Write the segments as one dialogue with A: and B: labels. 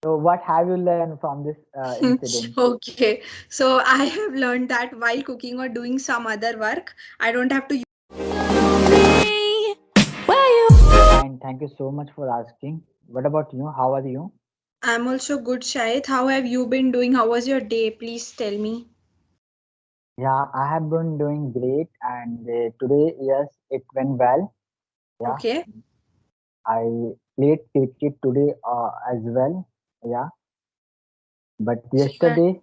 A: So what have you learned from this incident?
B: Okay, so I have learned that while cooking or doing some other work, I don't have to.
A: Fine, thank you so much for asking. What about you? How are you?
B: I'm also good, Shahid. How have you been doing? How was your day? Please tell me.
A: Yeah, I have been doing great, and today, yes, it went well. Yeah,
B: Okay.
A: I played cricket today as well. Yeah, but
B: So you are
A: yesterday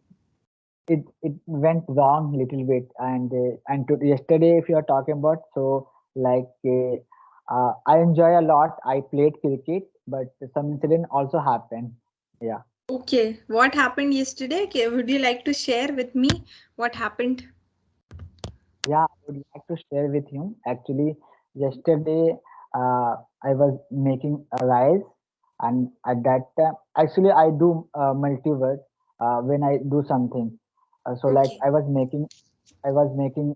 A: it went wrong little bit, and yesterday, if you are talking about, so like I enjoy a lot. I played cricket, but some incident also happened. Yeah.
B: okay. What happened yesterday? Okay, would you like to share with me what happened?
A: Yeah, I would like to share with you. Actually, yesterday I was making a rice, and at that time, actually, I do multiverse when I do something. So, like
B: Okay.
A: I was making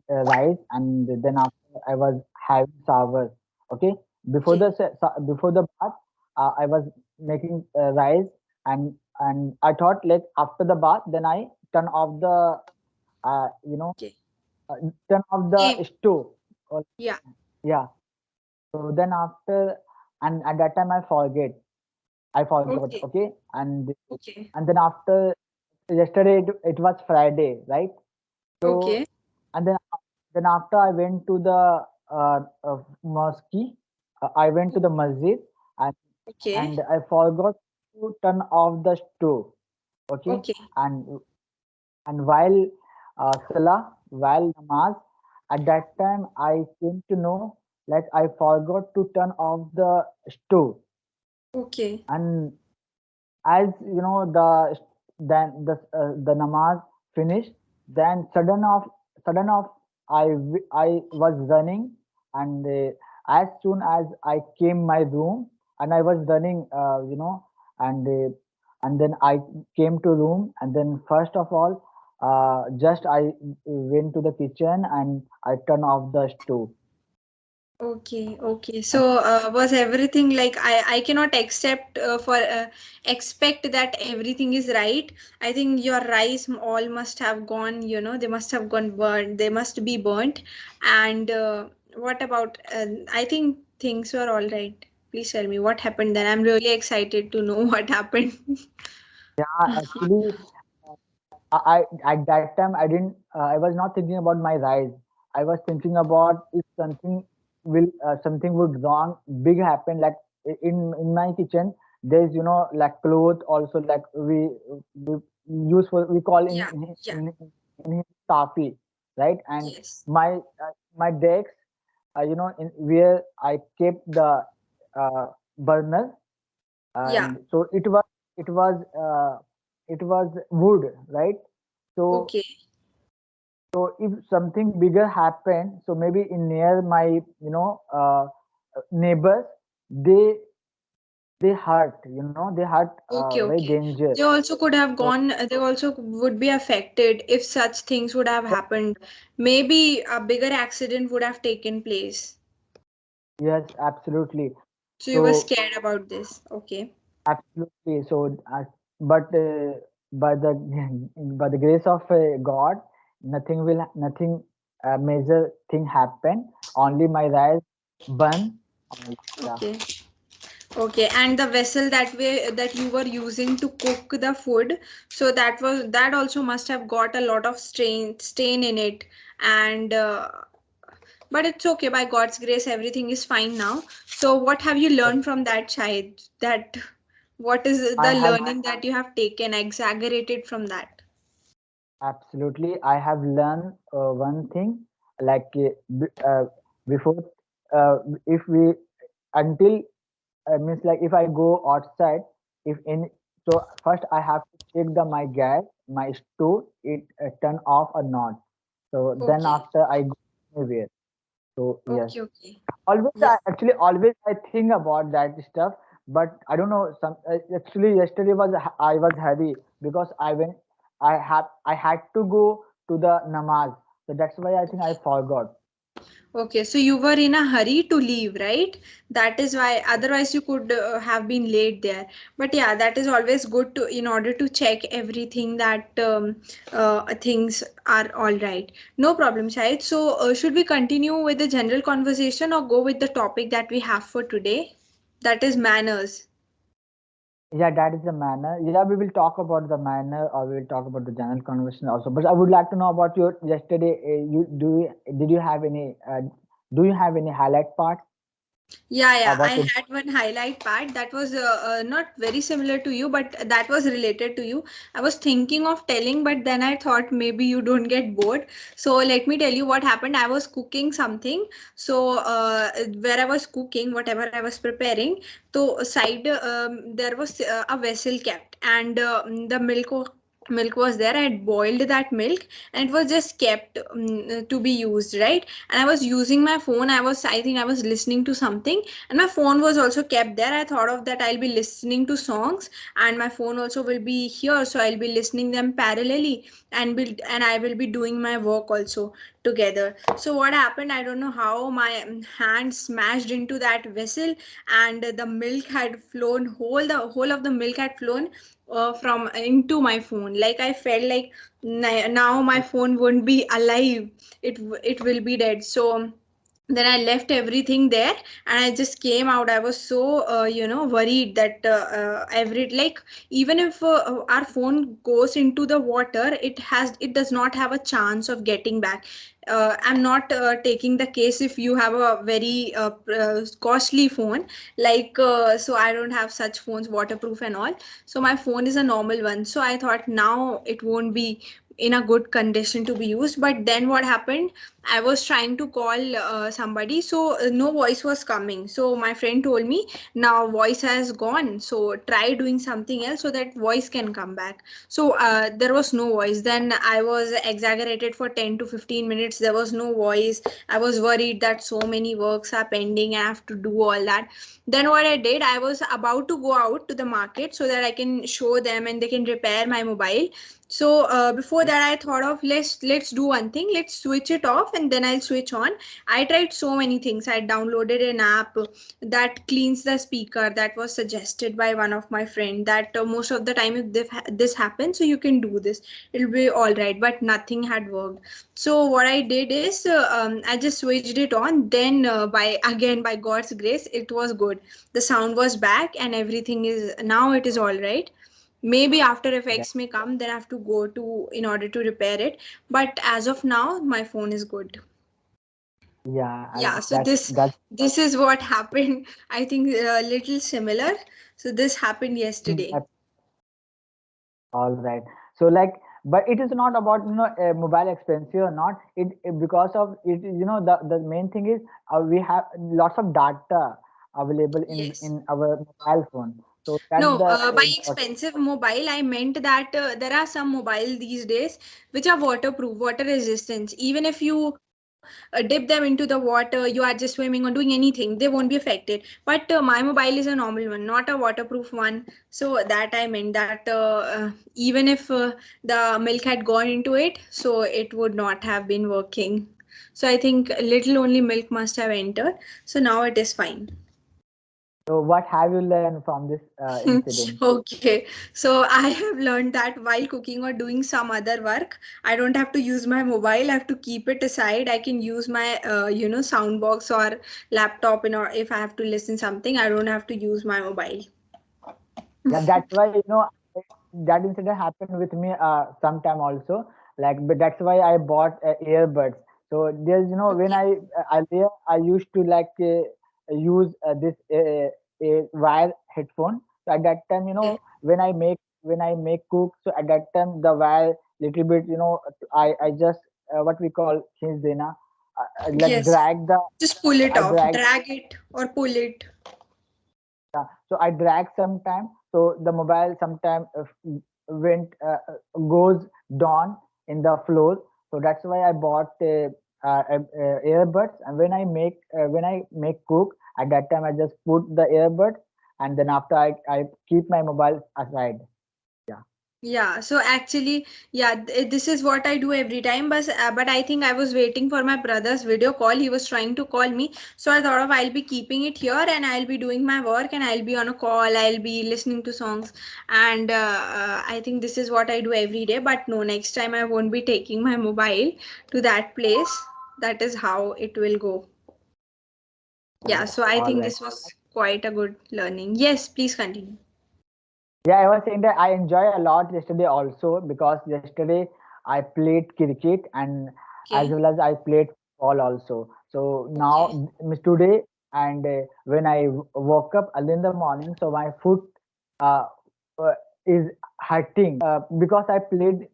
A: rice, and then after I was having sour. Okay,
B: Okay.
A: before the bath, I was making rice, and I thought like after the bath, then I turn off the uh, you know
B: Okay.
A: uh, turn off the
B: Game.
A: stove. Or,
B: Yeah.
A: yeah. So then after, and at that time I forgot.
B: Okay.
A: Okay,
B: Okay.
A: and then after yesterday it was Friday, right? So
B: Okay.
A: and then after I went to the mosque. I went to the masjid, and
B: Okay.
A: I forgot to turn off the stove. Okay,
B: Okay.
A: and while while namaz, at that time I came to know like I forgot to turn off the stove,
B: Okay.
A: and as you know the namaz finished, then sudden off I was running, and as soon as I came my room, and I was running, and then I came to room, and then first of all, just I went to the kitchen and I turned off the stove.
B: Okay, okay.
A: And
B: So, was everything like I cannot accept for expect that everything is right. I think your rice all must have gone, they must have gone burnt. They must be burnt. And what about? I think things were all right. Please tell me what happened then. I'm really excited to know what happened.
A: yeah, actually, at that time I was not thinking about my rise. I was thinking about if something would wrong big happen, like in my kitchen there's like clothes also, like we use for we call
B: Yeah, yeah,
A: in tafi, right? And
B: yes,
A: my decks, in where I kept the burner,
B: yeah.
A: and so it was wood, right? So
B: Okay.
A: if something bigger happened, so maybe in near my neighbors, they they hurt
B: Okay,
A: very
B: okay.
A: danger.
B: They also could have
A: So
B: gone, they also would be affected if such things would have happened. Maybe a bigger accident would have taken place.
A: yes, absolutely.
B: So you were
A: So
B: scared about this. Okay.
A: absolutely. So but by the by the grace of God, nothing major thing happen. Only my rice burn. Yeah.
B: Okay. Okay. And the vessel that you were using to cook the food, so that also must have got a lot of stain in it. And but it's okay. By God's grace, everything is fine now. So what have you learned from that child? That what is
A: I
B: the
A: have
B: learning that you have taken exaggerated from that?
A: absolutely. I have learned one thing, like before, if we until means like if I go outside, if in so first I have to check my gas, my stove, it turn off or not. So then
B: Okay.
A: after I go anywhere. So yes,
B: Okay, okay.
A: always
B: Yeah.
A: actually always I think about that stuff, but I don't know. Actually yesterday I was heavy because I had to go to the namaz, so that's why I think I
B: Okay.
A: forgot.
B: Okay, so you were in a hurry to leave, right? That is why, otherwise you could have been late there. But yeah, that is always good to, in order to check everything that things are all right. No problem, Shahid. So should we continue with the general conversation or go with the topic that we have for today? That is manners.
A: Yeah, that is the manner. Yeah, we will talk about the manner, or we will talk about the general conversation also. But I would like to know about your yesterday. Did you have any do you have any highlight part
B: Yeah, yeah. I
A: about your?
B: had one highlight part that was not very similar to you, but that was related to you. I was thinking of telling, but then I thought maybe you don't get bored. So let me tell you what happened. I was cooking something. So where I was cooking, whatever I was preparing, so side there was a vessel kept, and the milk was there. I had boiled that milk, and it was just kept to be used, right? And I was using my phone. I think I was listening to something, and my phone was also kept there. I thought of that I'll be listening to songs, and my phone also will be here, so I'll be listening them parallelly, and I will be doing my work also together. So what happened, I don't know how my hand smashed into that vessel, and the milk had flown, whole of the milk had flown from into my phone. Like I felt like now my phone won't be alive. It will be dead. So then I left everything there, and I just came out. I was so worried that every like, even if our phone goes into the water, it does not have a chance of getting back. I'm not taking the case if you have a very costly phone, like so I don't have such phones, waterproof and all. So my phone is a normal one, so I thought now it won't be in a good condition to be used. But then what happened, I was trying to call somebody, so no voice was coming. So my friend told me, now voice has gone. So try doing something else so that voice can come back. So there was no voice. Then I was exaggerated for 10 to 15 minutes. There was no voice. I was worried that so many works are pending. I have to do all that. Then what I did, I was about to go out to the market so that I can show them and they can repair my mobile. So before that, I thought of, let's do one thing. Let's switch it off and then I'll switch on. I tried so many things. I downloaded an app that cleans the speaker, that was suggested by one of my friend, that most of the time if this happens, so you can do this, it'll be all right. But nothing had worked. So what I did is I just switched it on. Then by God's grace, it was good. The sound was back and everything is now, it is all right. Maybe after
A: Yeah,
B: effects may come, then I have to go to in order to repair it. But as of now, my phone is good.
A: yeah,
B: Yeah, so
A: that's
B: this is what happened. I think a little similar. So this happened yesterday.
A: all right. So like, but it is not about mobile expensive or not. Because of it, the main thing is we have lots of data available
B: Yes.
A: in our mobile phone. So that's
B: No,
A: the
B: by
A: important.
B: expensive mobile, I meant that there are some mobile these days which are waterproof, water resistance. Even if you dip them into the water, you are just swimming or doing anything, they won't be affected. But my mobile is a normal one, not a waterproof one. So that I meant that even if the milk had gone into it, so it would not have been working. So I think little only milk must have entered. So now it is fine.
A: So what have you learned from this incident?
B: Okay, so I have learned that while cooking or doing some other work, I don't have to use my mobile. I have to keep it aside. I can use my, sound box or laptop, or if I have to listen something, I don't have to use my mobile.
A: Yeah, that's why that incident happened with me sometime also. Like, but that's why I bought earbuds. So there's when
B: Okay.
A: earlier I used to like use this a wire headphone. So at that time,
B: Okay.
A: when I make cook, so at that time the wire little bit, I just what we call khinch dena, like
B: Yes.
A: drag the
B: Just pull it
A: I
B: off,
A: drag.
B: drag it or pull it.
A: Yeah, so I drag sometime. So the mobile sometime went goes down in the floor. So that's why I bought earbuds. And when I make cook at that time, I just put the earbuds, and then after I keep my mobile aside. Yeah.
B: Yeah, so actually, yeah, this is what I do every time. But I think I was waiting for my brother's video call. He was trying to call me, so I thought of I'll be keeping it here and I'll be doing my work and I'll be on a call. I'll be listening to songs, and I think this is what I do every day. But no, next time I won't be taking my mobile to that place. That is how it will go. Yeah, so I
A: All
B: think
A: right.
B: this was quite a good learning. Yes, please continue.
A: Yeah, I was saying that I enjoy a lot yesterday also because yesterday I played cricket and as
B: Okay,
A: well as I played football also. So
B: okay,
A: now today and when I woke up early in the morning, so my foot uh, uh, is hurting because I played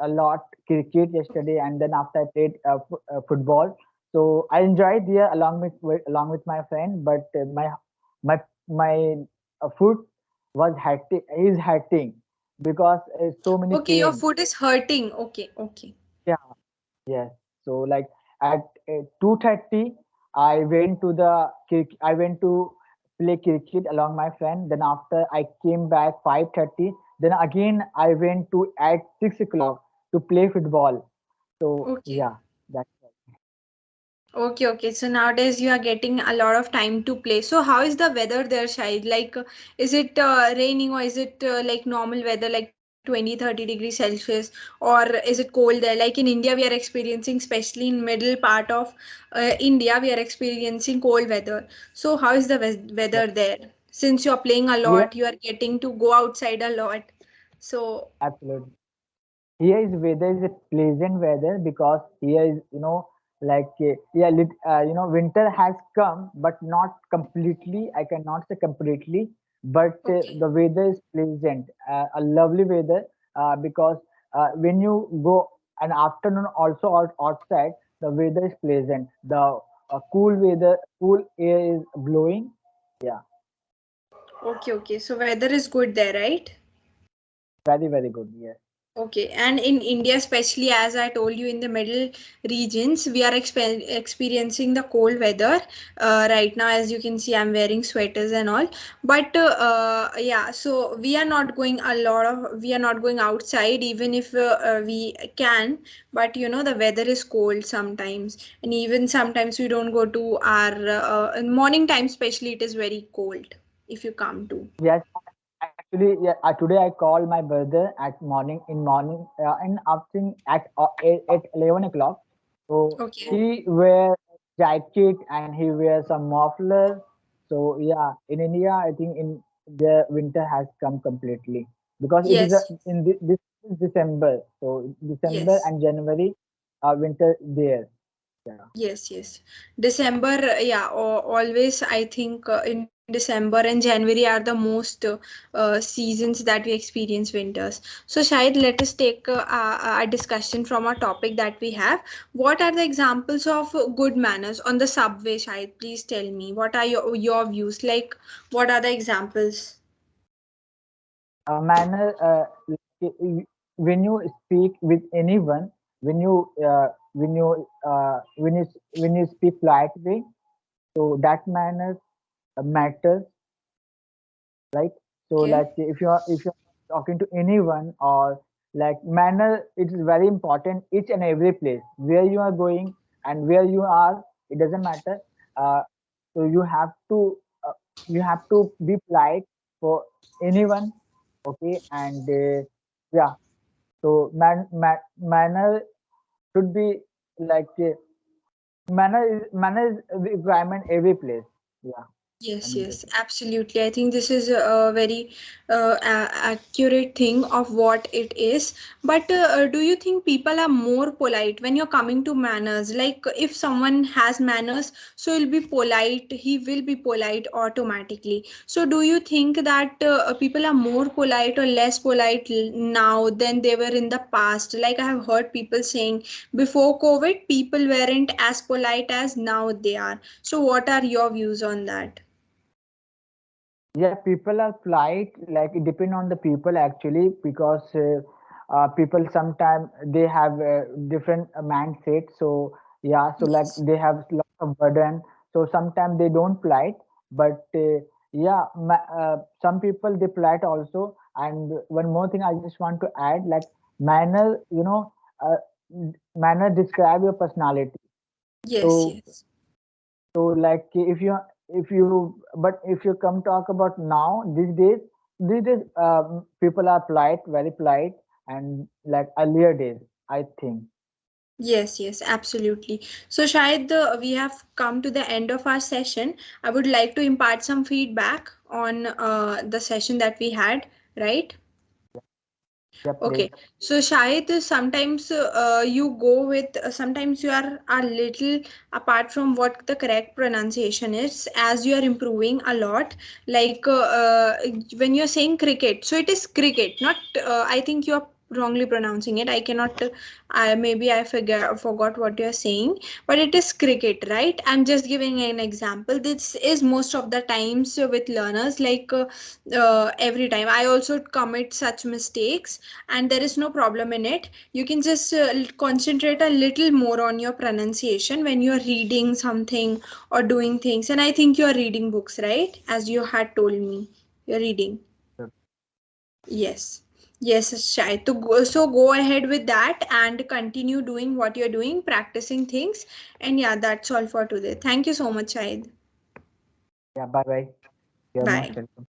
A: a lot cricket yesterday and then after I played football. So I enjoyed there along with my friend, but my my foot was hurting is hurting because so many
B: okay. Your
A: pain.
B: foot is hurting. Okay, okay.
A: Yeah, yes. So like at 2:30 I went to I went to play cricket along my friend, then after I came back 5:30, then again I went to at 6 o'clock to play football. So
B: Okay.
A: yeah, that's
B: Okay, okay. So nowadays you are getting a lot of time to play. So how is the weather there, Shahid? Like, is it raining or is it like normal weather, like 20-30 degrees Celsius, or is it cold there? Like in India, we are experiencing, especially in middle part of India, we are experiencing cold weather. So how is the
A: yeah.
B: weather there? Since you are playing a
A: Here
B: lot, you are getting to go outside a lot. So,
A: absolutely. Here is weather is a pleasant weather because here is like winter has come but not completely. I cannot say completely, but
B: okay.
A: the weather is pleasant, a lovely weather because when you go an afternoon also outside, the weather is pleasant. The cool air is blowing. Yeah,
B: Okay, okay. So weather is good there, right?
A: very very good. Yes.
B: Okay, and in India, especially as I told you, in the middle regions, we are experiencing the cold weather right now. As you can see, I'm wearing sweaters and all. But yeah, so we are not going outside, even if we can. But you know, the weather is cold sometimes, and even sometimes we don't go to our in morning time, especially it is very cold if you come to.
A: Yes, actually, yeah, today I called my brother at morning, in afternoon at 11 o'clock. So
B: Okay.
A: he wear jacket and he wear some muffler. So yeah, in India, I think in the winter has come completely because it is
B: Yes.
A: this is December. So December
B: Yes.
A: and January, winter there. Yeah.
B: Yes, yes. December, yeah, always I think in December and January are the most seasons that we experience winters. So, Shahid, let us take a discussion from a topic that we have. What are the examples of good manners on the subway, Shahid? Please tell me. What are your views? Like, what are the examples?
A: Manner when you speak with anyone, when you when you speak politely, so that manner matters, right? So
B: Okay.
A: like if you're talking to anyone or like manner, it is very important each and every place where you are going and where you are, it doesn't matter. uh, so uh, you have to be polite for anyone, okay? And yeah, so manner should be like manner is a requirement every place. Yeah, I
B: Yes,
A: mean to
B: yes,
A: say.
B: absolutely. I think this is a very accurate thing of what it is. But do you think people are more polite when you're coming to manners? Like, if someone has manners, so he'll be polite, he will be polite automatically. So, do you think that people are more polite or less polite now than they were in the past? Like, I have heard people saying before COVID, people weren't as polite as now they are. So, what are your views on that?
A: Yeah, people are polite. Like it depend on the people actually, because people sometimes they have different mindset. So yeah, so like
B: Yes.
A: they have lot of burden. So sometimes they don't polite, but yeah, some people they polite also. And one more thing I just want to add, like manner, uh, manner describe your personality.
B: Yes,
A: So
B: yes.
A: like if you come talk about now these days people are polite, very polite, and like earlier days, I think.
B: Yes, yes, absolutely. So, Shahid, we have come to the end of our session. I would like to impart some feedback on the session that we had, right?
A: Yeah, please.
B: Okay, so Shahid, sometimes you go with, sometimes you are a little apart from what the correct pronunciation is as you are improving a lot. Like when you're saying cricket, so it is cricket, not, I think you are wrongly pronouncing it. I cannot, maybe I forgot what you're saying, but it is cricket, right? I'm just giving an example. This is most of the times with learners, like every time. I also commit such mistakes and there is no problem in it. You can just concentrate a little more on your pronunciation when you're reading something or doing things. And I think you're reading books, right? As you had told me, you're reading. Yes. Yes, Shai. So go ahead with that and continue doing what you're doing, practicing things. And yeah, that's all for today. Thank you so much, Shahid.
A: Yeah, bye bye. You're most
B: Bye.
A: welcome.